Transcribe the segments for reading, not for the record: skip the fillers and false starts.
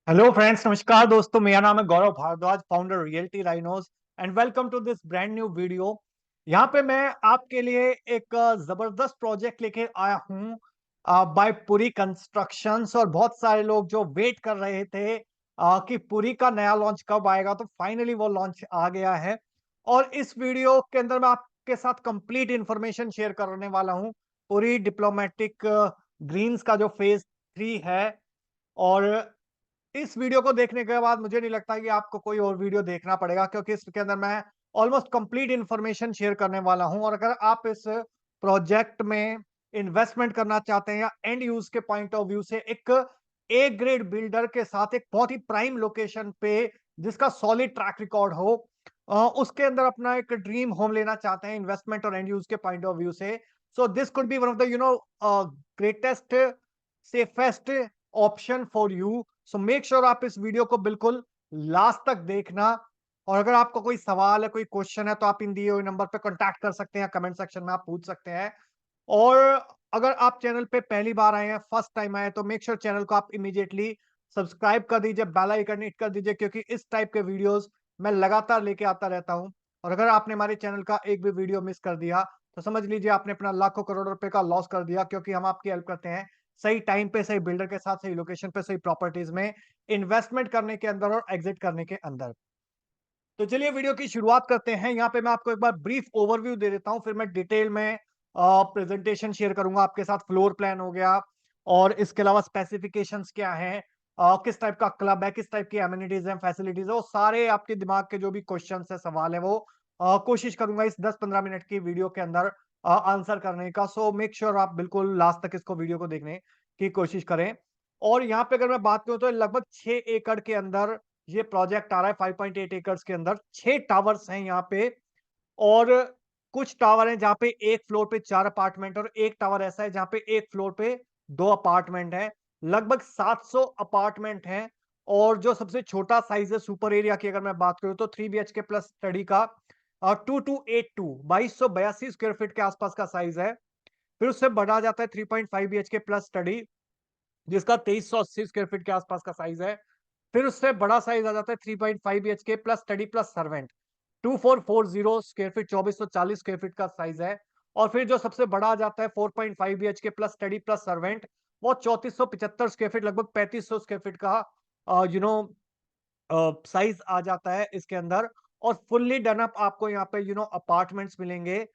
Hello friends, नमस्कार दोस्तों। मेरा नाम है Gaurav Bhardwaj, founder Realty Rhinos and welcome to this brand new video. यहाँ पे मैं आपके लिए एक जबरदस्त प्रोजेक्ट लेके आया हूँ बाय पुरी कंस्ट्रक्शंस। और बहुत सारे लोग जो वेट कर रहे थे कि पुरी का नया लॉन्च कब आएगा, तो फाइनली वो लॉन्च आ गया है। और इस वीडियो के अंदर मैं आपके साथ कंप्लीट इंफॉर्मेशन शेयर करने वाला हूँ। पुरी डिप्लोमेटिक ग्रीन्स का जो फेज 3 है। और इस वीडियो को देखने के बाद मुझे नहीं लगता कि आपको कोई और वीडियो देखना पड़ेगा, क्योंकि इसके अंदर मैं ऑलमोस्ट कंप्लीट इंफॉर्मेशन शेयर करने वाला हूं। और अगर आप इस प्रोजेक्ट में इन्वेस्टमेंट करना चाहते हैं या एंड यूज के पॉइंट ऑफ व्यू से एक ए ग्रेड बिल्डर के साथ एक बहुत ही प्राइम लोकेशन पे जिसका सॉलिड ट्रैक रिकॉर्ड हो, उसके अंदर अपना एक ड्रीम होम लेना चाहते हैं इन्वेस्टमेंट और एंड यूज के पॉइंट ऑफ व्यू से, so this could be one of the greatest safest option for you. So make sure आप इस वीडियो को बिल्कुल लास्ट तक देखना। और अगर आपको कोई सवाल है, कोई क्वेश्चन है, तो आप इन दिए हुए नंबर पे कांटेक्ट कर सकते हैं, कमेंट सेक्शन में आप पूछ सकते हैं। और अगर आप चैनल पे पहली बार आए हैं, फर्स्ट टाइम आए हैं, तो मेक श्योर चैनल को आप इमीडिएटली सब्सक्राइब कर दीजिए, बेल आइकन हिट कर दीजिए, क्योंकि इस टाइप के वीडियोस मैं लगातार लेके आता रहता हूं। और अगर आपने हमारे चैनल का एक भी वीडियो मिस कर दिया, तो समझ लीजिए आपने अपना लाखों करोड़ों रुपए का लॉस कर दिया, क्योंकि हम आपकी हेल्प करते हैं सही टाइम पे, सही बिल्डर के साथ, सही लोकेशन पे, सही प्रॉपर्टीज में इन्वेस्टमेंट करने के अंदर और एग्जिट करने के अंदर। तो चलिए वीडियो की शुरुआत करते हैं। यहाँ पे मैं आपको एक बार ब्रीफ ओवरव्यू दे देता हूँ, फिर मैं डिटेल में प्रेजेंटेशन शेयर करूंगा आपके साथ। फ्लोर प्लान हो गया, और इसके अलावा स्पेसिफिकेशंस क्या हैं, किस टाइप का क्लब है, किस टाइप की एमिनिटीज हैं, फैसिलिटीज है, वो सारे आपके दिमाग के जो भी क्वेश्चन है, सवाल है, वो कोशिश करूंगा इस 10-15 मिनट की वीडियो के अंदर आंसर करने का। सो मेक श्योर आप बिल्कुल लास्ट तक इसको वीडियो को देखने की कोशिश करें। और यहाँ पे अगर मैं बात करूं तो लगभग 6 एकड़ के अंदर ये प्रोजेक्ट आ रहा है। 5.8 एकर्स के अंदर 6 टावर्स हैं यहाँ पे। और कुछ टावर हैं जहाँ पे एक फ्लोर पे 4 अपार्टमेंट, और एक टावर ऐसा है जहाँ पे एक फ्लोर पे 2 अपार्टमेंट है। लगभग 700 अपार्टमेंट हैं। और जो सबसे छोटा साइज है सुपर एरिया की, अगर मैं बात करूं तो 3 BHK प्लस स्टडी का 2282 स्क्वायर फीट के आसपास का साइज है। फिर उससे बढ़ा जाता है 3.5 BHK प्लस स्टडी, जिसका 2380 स्क्वायर फीट के आसपास का साइज है। फिर उससे बड़ा साइज आ जाता है 3.5 BHK plus study plus servant, 2440 square feet, 2440 square feet का साइज है। और फिर जो सबसे बड़ा आ जाता है 4.5 BHK plus study plus servant, वो 3475 स्क्वायर फीट, लगभग 3500 स्क्वायर फीट का यू नो साइज आ जाता है इसके अंदर। और फुल्ली डन अप आपको यहाँ पे अपार्टमेंट्स मिलेंगे।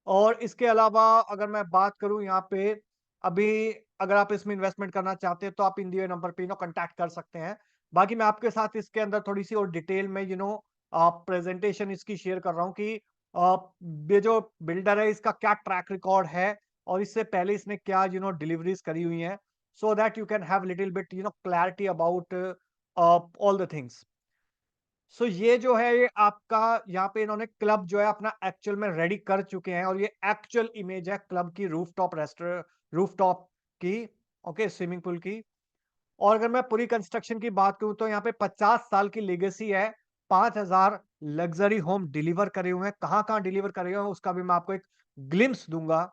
और इसके अलावा अगर मैं बात करूं यहाँ पे, अभी अगर आप इसमें इन्वेस्टमेंट करना चाहते हैं, तो आप इन दिए नंबर पे कांटेक्ट कर सकते हैं। बाकी मैं आपके साथ इसके अंदर थोड़ी सी और डिटेल में प्रेजेंटेशन इसकी शेयर कर रहा हूँ कि ये जो बिल्डर है इसका क्या ट्रैक रिकॉर्ड है, और इससे पहले इसने क्या डिलीवरीज करी हुई हैं, so that you can have little bit clarity about all the things. So ये जो है, ये आपका यहाँ पे इन्होंने क्लब जो है अपना एक्चुअल में रेडी कर चुके हैं। और ये एक्चुअल इमेज है क्लब की, रूफटॉप रेस्टोरेंट, रूफटॉप की, ओके, स्विमिंग पूल की। और अगर मैं पूरी कंस्ट्रक्शन की बात करूं तो यहाँ पे 50 साल की लेगेसी है। 5000 लग्जरी होम डिलीवर करे हुए हैं। कहाँ कहाँ डिलीवर करे हुए हैं उसका भी मैं आपको एक ग्लिम्स दूंगा।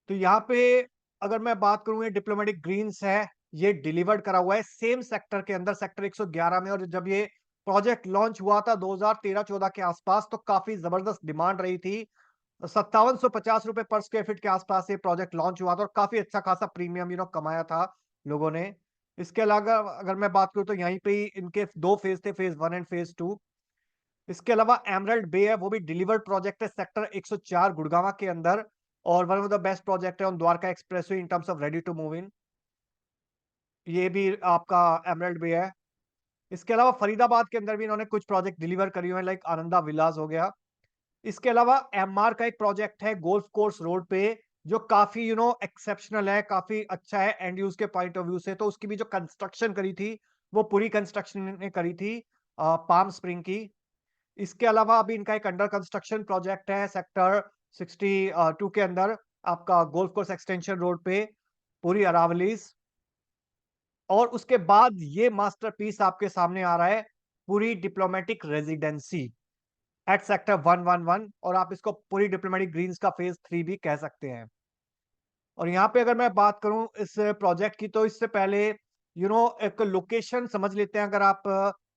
तो यहाँ पे अगर मैं बात करूं, ये डिप्लोमेटिक ग्रीन्स है, ये डिलीवर्ड करा हुआ है सेम सेक्टर के अंदर, सेक्टर 111 में। और जब ये प्रोजेक्ट लॉन्च हुआ था 2013-14 के आसपास, तो काफी जबरदस्त डिमांड रही थी। 5750 रुपए पर स्क्वायर फीट के आसपास ये प्रोजेक्ट लॉन्च हुआ था, और काफी अच्छा खासा प्रीमियम कमाया था लोगों ने। इसके अलावा अगर मैं बात करूं तो यहीं पे ही इनके दो फेज थे, फेज 1 एंड फेज 2। इसके अलावा एमरल्ड बे है, वो भी डिलीवर्ड प्रोजेक्ट है सेक्टर 104 गुड़गांव के अंदर। और one of the best project है on Dwarka expressway in terms of ready to move in. ये भी आपका एमरल्ड बे है। इसके अलावा फरीदाबाद के अंदर भी इन्होंने कुछ प्रोजेक्ट डिलीवर करी हुए हैं, लाइक आनंदा विलास हो गया। इसके अलावा एमआर का एक प्रोजेक्ट है गोल्फ कोर्स रोड पे, जो काफी एक्सेप्शनल है, काफी अच्छा है एंड यूज के पॉइंट ऑफ व्यू से। तो उसकी भी जो कंस्ट्रक्शन करी थी, वो पूरी कंस्ट्रक्शन ने करी थी पाम स्प्रिंग की। इसके अलावा अभी इनका एक अंडर कंस्ट्रक्शन प्रोजेक्ट है सेक्टर 62 के अंदर, आपका गोल्फ कोर्स एक्सटेंशन रोड पे, पूरी अरावलीज। और उसके बाद ये मास्टरपीस आपके सामने आ रहा है, पूरी डिप्लोमेटिक रेजिडेंसी एट सेक्टर 111। और आप इसको पूरी डिप्लोमेटिक ग्रीन्स का फेज 3 भी कह सकते हैं। और यहाँ पे अगर मैं बात करूं इस प्रोजेक्ट की, तो इससे पहले एक लोकेशन समझ लेते हैं। अगर आप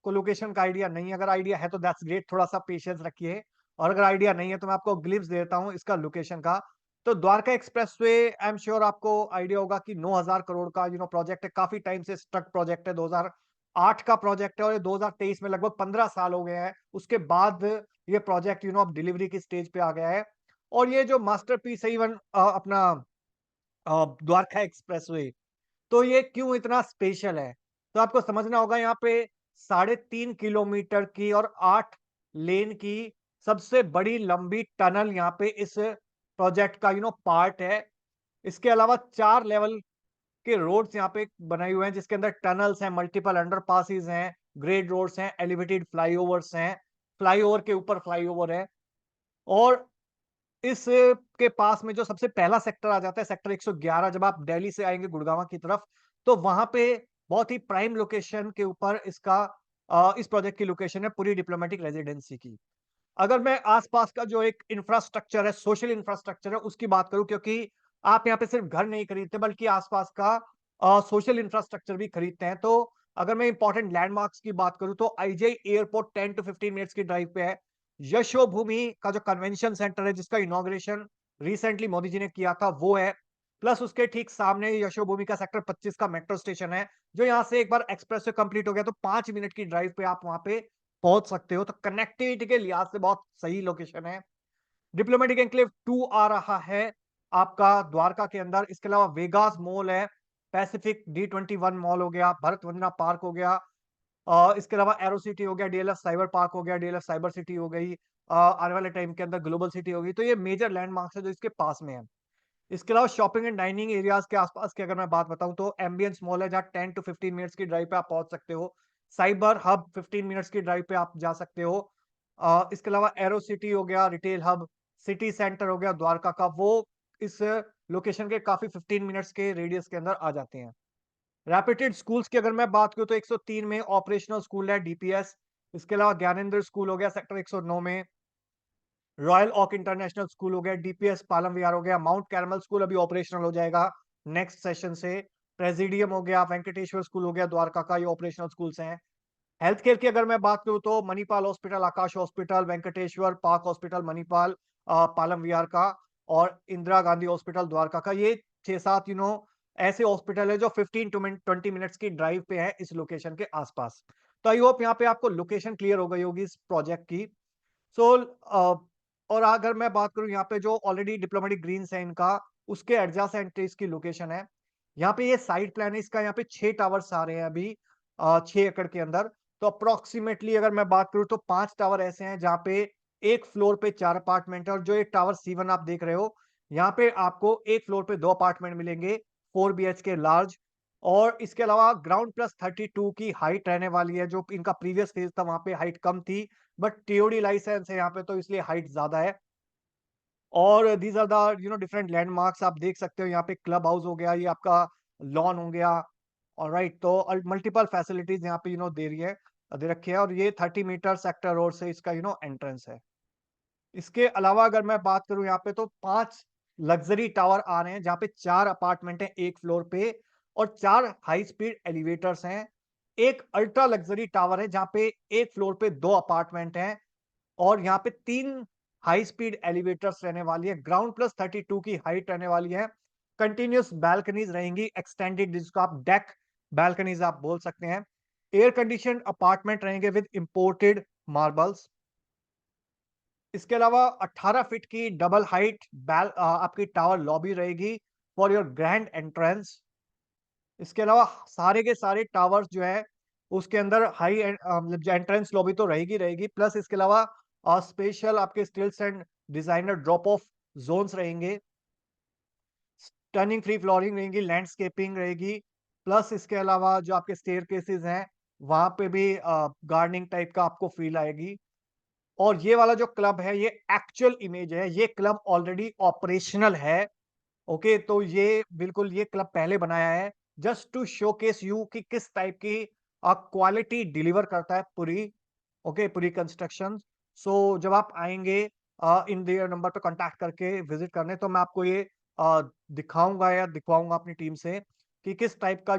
को लोकेशन का आइडिया नहीं है, अगर आइडिया है तो दैट्स ग्रेट, थोड़ा-सा पेशेंस रखिए। और अगर आइडिया नहीं है तो मैं आपको ग्लिम्प्स देता हूँ इसका लोकेशन का। तो Dwarka expressway, I am sure आपको आइडिया होगा कि 9,000 करोड़ का प्रोजेक्ट है, काफ़ी टाइम से स्टक प्रोजेक्ट है, 2008 का प्रोजेक्ट है और ये 2023 में लगभग 15 साल हो गए हैं। उसके बाद ये प्रोजेक्ट अब डिलीवरी की स्टेज पे आ गया है। और ये जो मास्टरपीस है इवन अपना द्वारका एक्सप्रेसवे, तो ये क्यों इतना स्पेशल है? तो आपको समझना होगा यहाँ पे 3.5 किलोमीटर की और 8 लेन की सबसे बड़ी लंबी टनल यहाँ पे इस प्रोजेक्ट का पार्ट है। इसके अलावा 4 लेवल के रोड्स यहाँ पे बनाए हुए हैं जिसके अंदर टनल्स हैं, मल्टीपल अंडरपासेस हैं, ग्रेड रोड्स हैं, एलिवेटेड फ्लाईओवर्स हैं, फ्लाईओवर के ऊपर फ्लाईओवर है। और इस के पास में जो सबसे पहला सेक्टर आ जाता है, सेक्टर 111, जब आप दिल्ली से आएँगे गुड़गाँव की तरफ, तो वहाँ पे बहुत ही प्राइम लोकेशन के ऊपर इस प्रोजेक्ट की लोकेशन है पूरी डिप्लोमेटिक रेजिडेंसी की। अगर मैं आस-पास का जो एक इंफ्रास्ट्रक्चर है, सोशल इंफ्रास्ट्रक्चर है, उसकी बात करूँ, क्योंकि आप यहाँ पे सिर्फ घर नहीं खरीदते बल्कि आस-पास का सोशल इंफ्रास्ट्रक्चर भी खरीदते हैं। तो अगर मैं इंपॉर्टेंट लैंडमार्क्स की बात करूँ तो आईजीआई एयरपोर्ट 10 टू 15 मिनट्स की ड्राइव पे है। यशोभूमि का जो कन्वेंशन सेंटर है जिसका इनॉग्रेशन रिसेंटली मोदी जी ने किया था वो है। प्लस उसके ठीक सामने यशोभूमि का सेक्टर 25 का मेट्रो स्टेशन है, जो यहाँ से एक बार एक्सप्रेस से कंप्लीट हो गया तो 5 मिनट की ड्राइव पे आप वहाँ पे पहुँच सकते हो। तो कनेक्टिविटी के लिहाज से बहुत सही लोकेशन है। डिप्लोमेटिक एन्क्लेव 2 आ रहा है आपका द्वारका के अंदर। इसके अलावा वेगास मॉल है, पैसिफिक D21 मॉल हो गया, भरत वंदना पार्क हो गया। इसके अलावा एरो सिटी हो गया, डीएलएफ साइबर पार्क हो गया, डीएलएफ साइबर सिटी हो गई। आने वाले टाइम के अंदर ग्लोबल सिटी होगी। तो ये मेजर लैंडमार्क्स है जो इसके पास में है। इसके अलावा शॉपिंग एंड डाइनिंग एरियाज के आसपास की अगर मैं बात बताऊं तो एम्बियंस मॉल है जहाँ 10 टू 15 मिनट्स की ड्राइव पे आप पहुंच सकते हो। साइबर हब 15 मिनट्स की ड्राइव पे आप जा सकते हो। इसके अलावा एरो सिटी हो गया, रिटेल हब, सिटी सेंटर हो गया द्वारका का, वो इस लोकेशन के काफी 15 मिनट्स के रेडियस के अंदर आ जाते हैं। रैपिटेड स्कूल्स की अगर मैं बात करूं तो 103 में ऑपरेशनल स्कूल है डीपीएस। इसके अलावा ज्ञानेंद्र स्कूल हो गया सेक्टर 109 में। रॉयल ओक इंटरनेशनल स्कूल हो गया, डीपीएस पालम विहार हो गया, माउंट कैरमल स्कूल अभी ऑपरेशनल हो जाएगा नेक्स्ट सेशन से। प्रेसिडियम हो गया, वेंकटेश्वर स्कूल हो गया द्वारका का, ये ऑपरेशनल स्कूल्स हैं। हेल्थ केयर की अगर मैं बात करूं तो Manipal hospital, Aakash hospital, Venkateshwar park hospital Manipal, Palam Vihar का, और इंदिरा गांधी हॉस्पिटल द्वारका का, ये 6-7 ऐसे हॉस्पिटल है जो 15 टू 20 मिनट्स की ड्राइव पे है इस लोकेशन के आसपास। तो आई होप यहाँ पे आपको लोकेशन क्लियर हो गई होगी इस प्रोजेक्ट की। सो और अगर मैं बात करूं यहाँ पे जो ऑलरेडी डिप्लोमेटिक ग्रीन्स है इनका, उसके एडजासेंट इसकी लोकेशन है। यहाँ पे ये साइड प्लान है इसका, यहाँ पे 6 टावर्स आ रहे हैं अभी 6 एकड़ के अंदर। तो अप्रोक्सीमेटली अगर मैं बात करूं तो 5 टावर ऐसे हैं जहाँ पे एक फ्लोर पे 4 अपार्टमेंट है, और जो एक टावर C1 आप देख रहे हो, यहाँ पे आपको एक फ्लोर पे 2 अपार्टमेंट मिलेंगे, 4 BHK लार्ज। और इसके अलावा ग्राउंड प्लस 32 की हाइट रहने वाली है। जो इनका प्रीवियस फेज था वहां पे हाइट कम थी, बट टीओडी लाइसेंस है यहाँ पे तो इसलिए हाइट ज्यादा है। और these are the different landmarks आप देख सकते हो। यहाँ पे क्लब हाउस हो गया, ये आपका लॉन हो गया। ऑलराइट, तो मल्टीपल फैसिलिटीज यहाँ पे दे रही है, दे रखी है। और ये 30 मीटर सेक्टर रोड से इसका एंट्रेंस है। इसके अलावा अगर मैं बात करूं यहाँ पे तो 5 लग्जरी टावर आ रहे हैं जहाँ पे 4 अपार्टमेंट हैं एक फ्लोर पे, और 4 हाई स्पीड एलिवेटर्स हैं। एक अल्ट्रा लग्जरी टावर है जहाँ पे एक फ्लोर पे 2 अपार्टमेंट हैं, और यहाँ पे 3 हाई स्पीड एलिवेटर्स रहने वाली है। ग्राउंड प्लस 32 की हाइट रहने वाली है। कंटिन्यूअस बैल्कनीज रहेंगी, एक्सटेंडेड जिसको आप डेक बैल्कनीज आप बोल सकते हैं। एयर कंडीशन अपार्टमेंट रहेंगे विद इंपोर्टेड मार्बल्स। इसके अलावा 18 फीट की डबल हाइट आपकी टावर लॉबी रहेगी फॉर योर ग्रैंड एंट्रेंस। इसके अलावा सारे के सारे टावर्स जो है उसके अंदर हाई एंट्रेंस लॉबी तो रहेगी रहेगी, प्लस इसके अलावा स्पेशल आपके stills and designer drop of Jones रहेंगे, टर्निंग फ्री फ्लोरिंग रहेंगी, लैंडस्केपिंग रहेगी। प्लस इसके अलावा जो आपके स्टेयर केसेस हैं वहां पे भी गार्डनिंग टाइप का आपको फील आएगी। और ये वाला जो क्लब है ये एक्चुअल इमेज है, ये क्लब ऑलरेडी ऑपरेशनल है। ओके, तो ये बिल्कुल ये क्लब पहले बनाया है जस्ट टू शोकेस यू कि किस टाइप की क्वालिटी डिलीवर करता है पूरी। ओके, पूरी कंस्ट्रक्शन। सो जब आप आएंगे इन दियर नंबर पे कांटेक्ट करके विजिट करने, तो मैं आपको ये दिखाऊंगा या दिखवाऊंगा अपनी टीम से कि किस टाइप का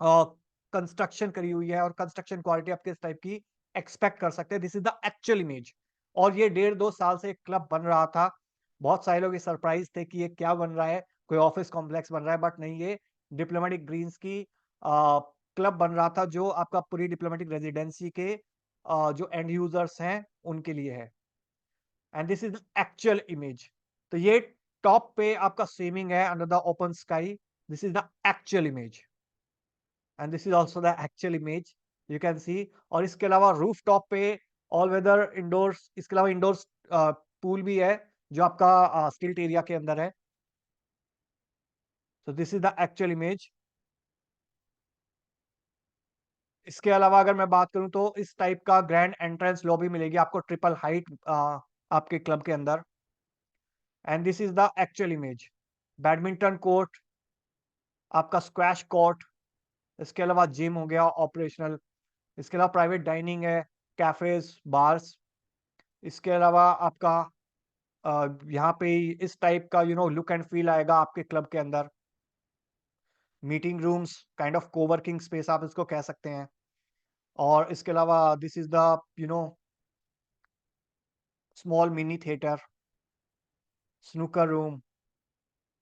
कंस्ट्रक्शन करी हुई है और कंस्ट्रक्शन क्वालिटी आप किस टाइप की एक्सपेक्ट कर सकते हैं। This is the actual image. और ये 1.5-2 साल से क्लब बन रहा था। बहुत सारे लोग सरप्राइज थे कि ये क्या बन रहा है, कोई ऑफिस कॉम्प्लेक्स बन रहा है, बट नहीं, ये डिप्लोमेटिक ग्रीन्स की क्लब बन रहा था, जो आपका पूरी डिप्लोमेटिक रेजिडेंसी के जो एंड यूजर्स हैं उनके लिए है। And this is the actual image. तो ये टॉप पे आपका स्विमिंग है under the open sky. This is the actual image and this is also the actual image, you can सी। और इसके अलावा रूफ टॉप पे ऑल वेदर इंडोर्स, इसके अलावा इंडोर्स पूल भी है जो आपका स्टिल्ट एरिया के अंदर है। सो this is the actual image. इसके अलावा अगर मैं बात करूं तो इस टाइप का ग्रैंड एंट्रेंस लॉबी मिलेगी आपको ट्रिपल हाइट आपके क्लब के अंदर। And this is the actual image. Badminton court, आपका स्क्वैश कोर्ट, इसके अलावा जिम हो गया ऑपरेशनल, इसके अलावा प्राइवेट डाइनिंग है, कैफेज, बार्स। इसके अलावा आपका यहाँ पे इस टाइप का लुक एंड फील आएगा आपके क्लब के अंदर। Meeting rooms, kind of coworking space आप इसको कह सकते हैं। और इसके अलावा this is the small mini theatre, snooker room.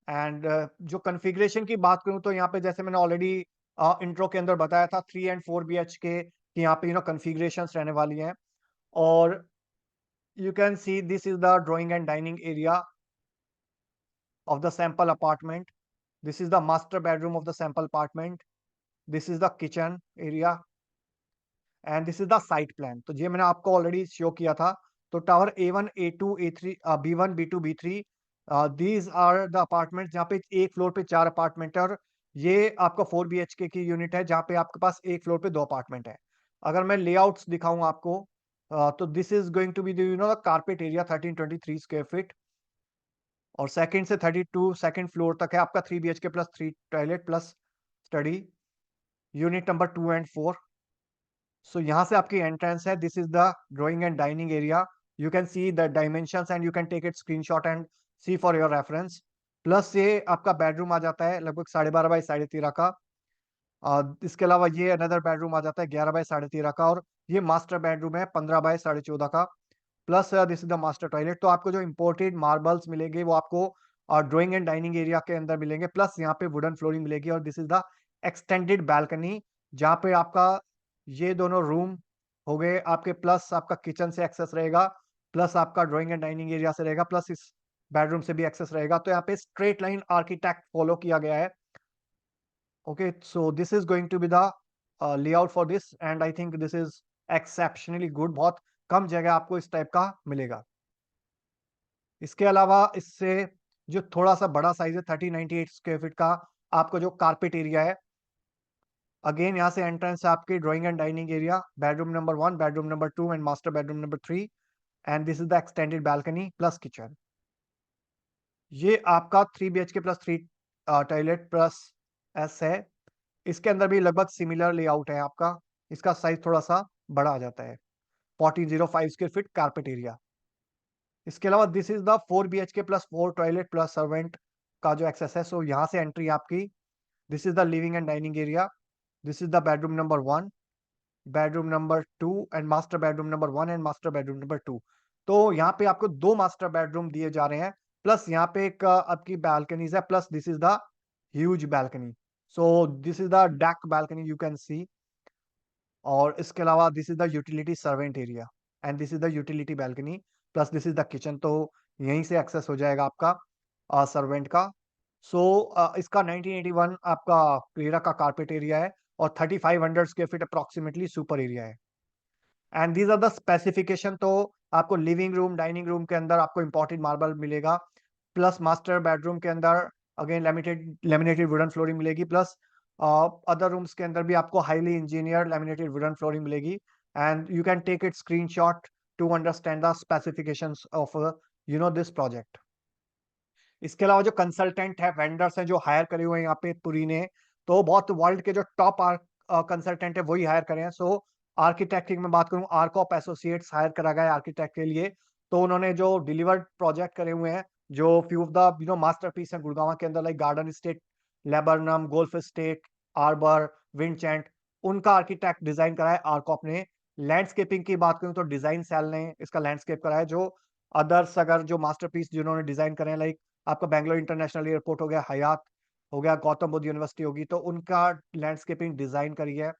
And जो कॉन्फ़िगरेशन की बात करूं तो यहाँ पे जैसे मैंने ऑलरेडी इंट्रो के अंदर बताया था 3 and 4 BHK की यहाँ पे कॉन्फ़िगरेशंस रहने वाली हैं। और you can see this is the drawing and dining area of the sample apartment. This is the master bedroom of the sample apartment. This is the kitchen area and this is the site plan. तो ये मैंने आपको already show किया था। तो tower A1, A2, A3, B1, B2, B3, these are the apartment जहाँ पे एक फ्लोर पे 4 अपार्टमेंट है। और ये आपका 4 BHK की यूनिट है जहाँ पे आपके पास एक फ्लोर पे 2 अपार्टमेंट है। अगर मैं लेआउट्स दिखाऊं आपको, तो this is going to be the carpet area 1323 square feet. और सेकंड से 32 सेकंड फ्लोर तक है आपका 3 BHK plus 3 toilet plus study unit number 2 and 4। So यहाँ से आपकी एंट्रेंस है। This is the drawing and dining area. You can see the dimensions and you can take it screenshot and see for your reference. Plus ये आपका bedroom आ जाता है लगभग 12.5 by 13.5 का। इसके अलावा ये अनदर बेडरूम आ जाता है 11 बाई 13.5 का। और ये मास्टर बेडरूम है 15 बाई 14.5 का। Plus this is the master toilet. तो आपको जो इंपोर्टेड मार्बल्स मिलेंगे वो आपको ड्राइंग एंड डाइनिंग एरिया के अंदर मिलेंगे। प्लस यहाँ पे वुडन फ्लोरिंग मिलेगी। और this is the extended balcony जहाँ पे आपका ये दोनों रूम हो गए आपके। प्लस आपका किचन से एक्सेस रहेगा, प्लस आपका ड्राइंग एंड डाइनिंग एरिया से रहेगा, प्लस इस बेडरूम से भी एक्सेस रहेगा। तो यहाँ पे स्ट्रेट लाइन आर्किटेक्ट फॉलो किया गया है। Okay, so this is going to be the layout for this and I think this is exceptionally good. बहुत कम जगह आपको इस टाइप का मिलेगा। इसके अलावा इससे जो थोड़ा सा बड़ा साइज है 1398 स्क्वायर फीट का, आपको जो कारपेट एरिया है, अगेन यहाँ से एंट्रेंस है आपकी drawing and dining area, bedroom number 1, bedroom number 2 and master bedroom number 3। And this is the extended balcony plus kitchen. ये आपका 3 BHK plus 3 toilet plus S है। इसके अंदर भी लगभग सिमिलर लेआउट है आपका। इसका साइज थोड़ा सा बड़ा आ जाता है, 1405 स्क्वायर फीट कारपेट एरिया। इसके अलावा this is the 4 BHK plus 4 toilet plus servant का जो एक्सेस है। सो यहाँ से एंट्री आपकी। This is the living and dining area. This is the bedroom number 1, bedroom number 2 and master bedroom number 1 and master bedroom number 2। तो यहाँ पे आपको 2 मास्टर बेडरूम दिए जा रहे हैं। प्लस यहाँ पे एक आपकी बैल्कनीज है। Plus this is the huge balcony. So this is the deck balcony you can सी। और इसके अलावा this is the utility servant area and this is the utility balcony. Plus this is the kitchen. तो यहीं से access हो जाएगा आपका servant का। सो इसका 1981 आपका रेरा का कारपेट एरिया है और 3500 square feet approximately super area है। And these are the specification. तो आपको लिविंग रूम डाइनिंग रूम के अंदर आपको इंपॉर्टेंट मार्बल मिलेगा। प्लस मास्टर बेडरूम के अंदर अगेन लेमिनेटेड वुडन फ्लोरिंग मिलेगी। प्लस अदर रूम्स के अंदर भी आपको highly engineer laminated wooden flooring मिलेगी। And you can take it screenshot to understand the specifications of this project. इसके अलावा जो कंसल्टेंट है, वेंडर्स हैं जो हायर करे हुए हैं यहाँ पे पुरी ने, तो बहुत वर्ल्ड के जो टॉप कंसल्टेंट है वही हायर करे हैं। सो आर्किटेक्ट की मैं बात करूं, आर्कॉप एसोसिएट्स हायर करा गया है आर्किटेक्ट के लिए। तो उन्होंने जो डिलीवर्ड प्रोजेक्ट करे हुए हैं, जो फ्यू ऑफ द मास्टरपीस है गुड़गांव के अंदर, like garden state, Laburnum, golf state, Arbor, Windchant, उनका आर्किटेक्ट डिजाइन करा है आरकॉप ने। लैंडस्केपिंग की बात करूं तो डिजाइन सेल ने इसका लैंडस्केप करा है। जो अदर्स अगर जो मास्टरपीस जिन्होंने डिजाइन करे हैं, लाइक आपका बैंगलोर इंटरनेशनल एयरपोर्ट हो गया, हयात हो गया, गौतम बुद्ध यूनिवर्सिटी होगी, तो उनका लैंडस्केपिंग डिजाइन करी है।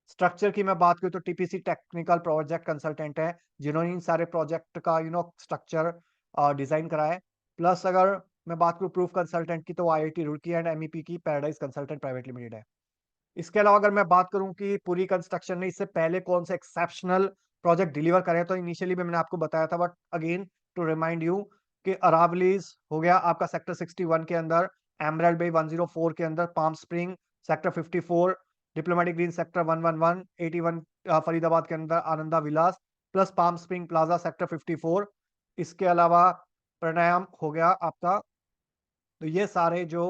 स्ट्रक्चर की मैं बात करूं तो टीपीसी टेक्निकल प्रोजेक्ट कंसल्टेंट है, जिन्होंने इन सारे प्रोजेक्ट का स्ट्रक्चर डिजाइन करा है। प्लस अगर मैं बात करूं प्रूफ कंसल्टेंट की, तो आईआईटी रुड़की एंड एमईपी की पैराडाइज कंसल्टेंट प्राइवेट लिमिटेड है। इसके अलावा अगर मैं बात करूं कि पूरी कंस्ट्रक्शन ने इससे पहले कौन से एक्सेप्शनल प्रोजेक्ट डिलीवर करे हैं, तो इनिशियली भी मैंने आपको बताया था, but again to remind you कि अरावलीज हो गया आपका सेक्टर 61 के अंदर, एमराल्ड बे 104 के अंदर, Palm Spring sector 54, diplomatic green sector 111, 81 Faridabad के अंदर Ananda Vilas, plus Palm Spring plaza sector 54। इसके अलावा प्राणायाम हो गया आपका। तो ये सारे जो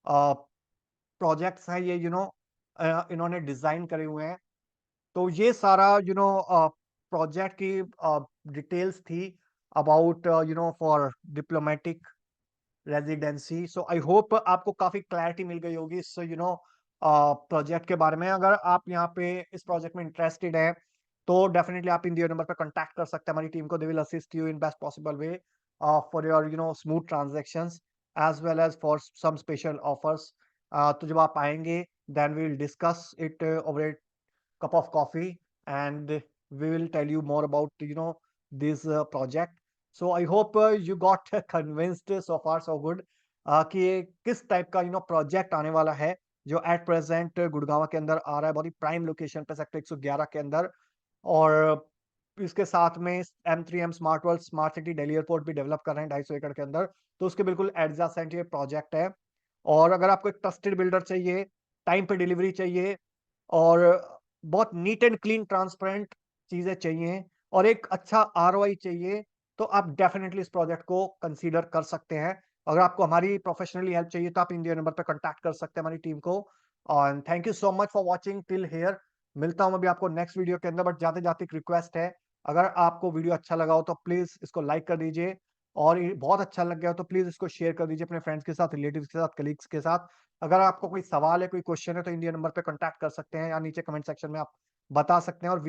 प्रोजेक्ट्स हैं, ये इन्होंने डिजाइन करे हुए हैं। तो ये सारा प्रोजेक्ट की डिटेल्स थी about for diplomatic residency. So I hope आपको काफी क्लैरिटी मिल गई होगी इस प्रोजेक्ट के बारे में। अगर आप यहाँ पे इस प्रोजेक्ट में इंटरेस्टेड हैं, तो डेफिनेटली आप इन दिए नंबर पर कांटेक्ट कर सकते हैं हमारी टीम को। They will assist you in best possible way for your smooth transactions as well as for some special offers. तो जब आप आएंगे, then we will discuss it over cup of coffee, and we will tell you more about this project. So I hope you got convinced so far so good कि ये किस type का project आने वाला है, जो एट प्रेजेंट गुड़गांव के अंदर आ रहा है, बहुत ही प्राइम लोकेशन पे सेक्टर 111 के अंदर। और इसके साथ में M3M smart world smart city Delhi airport भी डेवलप कर रहे हैं 250 एकड़ के अंदर। तो उसके बिल्कुल एडजेसेंट ये प्रोजेक्ट है। और अगर आपको एक ट्रस्टेड बिल्डर चाहिए, टाइम पे डिलीवरी चाहिए, और बहुत नीट एंड क्लीन ट्रांसपेरेंट चीजें चाहिए, और एक अच्छा आरओआई चाहिए, तो आप डेफिनेटली इस प्रोजेक्ट को कंसीडर कर सकते हैं। अगर आपको हमारी प्रोफेशनली हेल्प चाहिए, तो आप इंडिया नंबर पर कांटेक्ट कर सकते हैं हमारी टीम को। और thank you so much for watching till here. मिलता हूं अभी आपको नेक्स्ट वीडियो के अंदर, बट जाते जाते एक रिक्वेस्ट है, अगर आपको वीडियो अच्छा लगा हो तो प्लीज इसको लाइक कर दीजिए, और ये बहुत अच्छा लग गया हो तो प्लीज इसको शेयर कर दीजिए अपने फ्रेंड्स के साथ, रिलेटिव्स के साथ, कलीग्स के साथ। अगर आपको कोई सवाल है, कोई क्वेश्चन है, तो इंडिया नंबर पे कांटेक्ट कर सकते हैं, या नीचे कमेंट सेक्शन में आप बता सकते हैं। और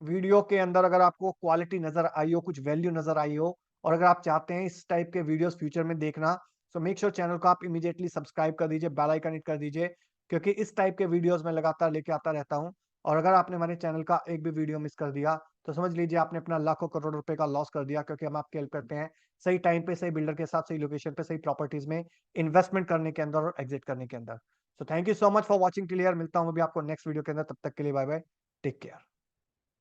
वीडियो के अंदर अगर आपको क्वालिटी नजर आई हो, कुछ वैल्यू नजर आई हो, और अगर आप चाहते हैं इस टाइप के वीडियोस फ्यूचर में देखना, तो मेक श्योर चैनल को आप इमीडिएटली सब्सक्राइब कर दीजिए, बेल आइकन हिट कर दीजिए, क्योंकि इस टाइप के वीडियोस मैं लगातार लेके आता रहता हूं। और अगर आपने हमारे चैनल का एक भी वीडियो मिस कर दिया, तो समझ लीजिए आपने अपना लाखों करोड़ रुपए का लॉस कर दिया, क्योंकि हम आपकी हेल्प करते हैं सही टाइम पे, सही बिल्डर के साथ, सही लोकेशन पे, सही प्रॉपर्टीज में इन्वेस्टमेंट करने के अंदर और एग्जिट करने के अंदर। So thank you so much for watching till here. मिलता हूं अभी आपको नेक्स्ट वीडियो के अंदर, तब तक के लिए बाय बाय, टेक केयर।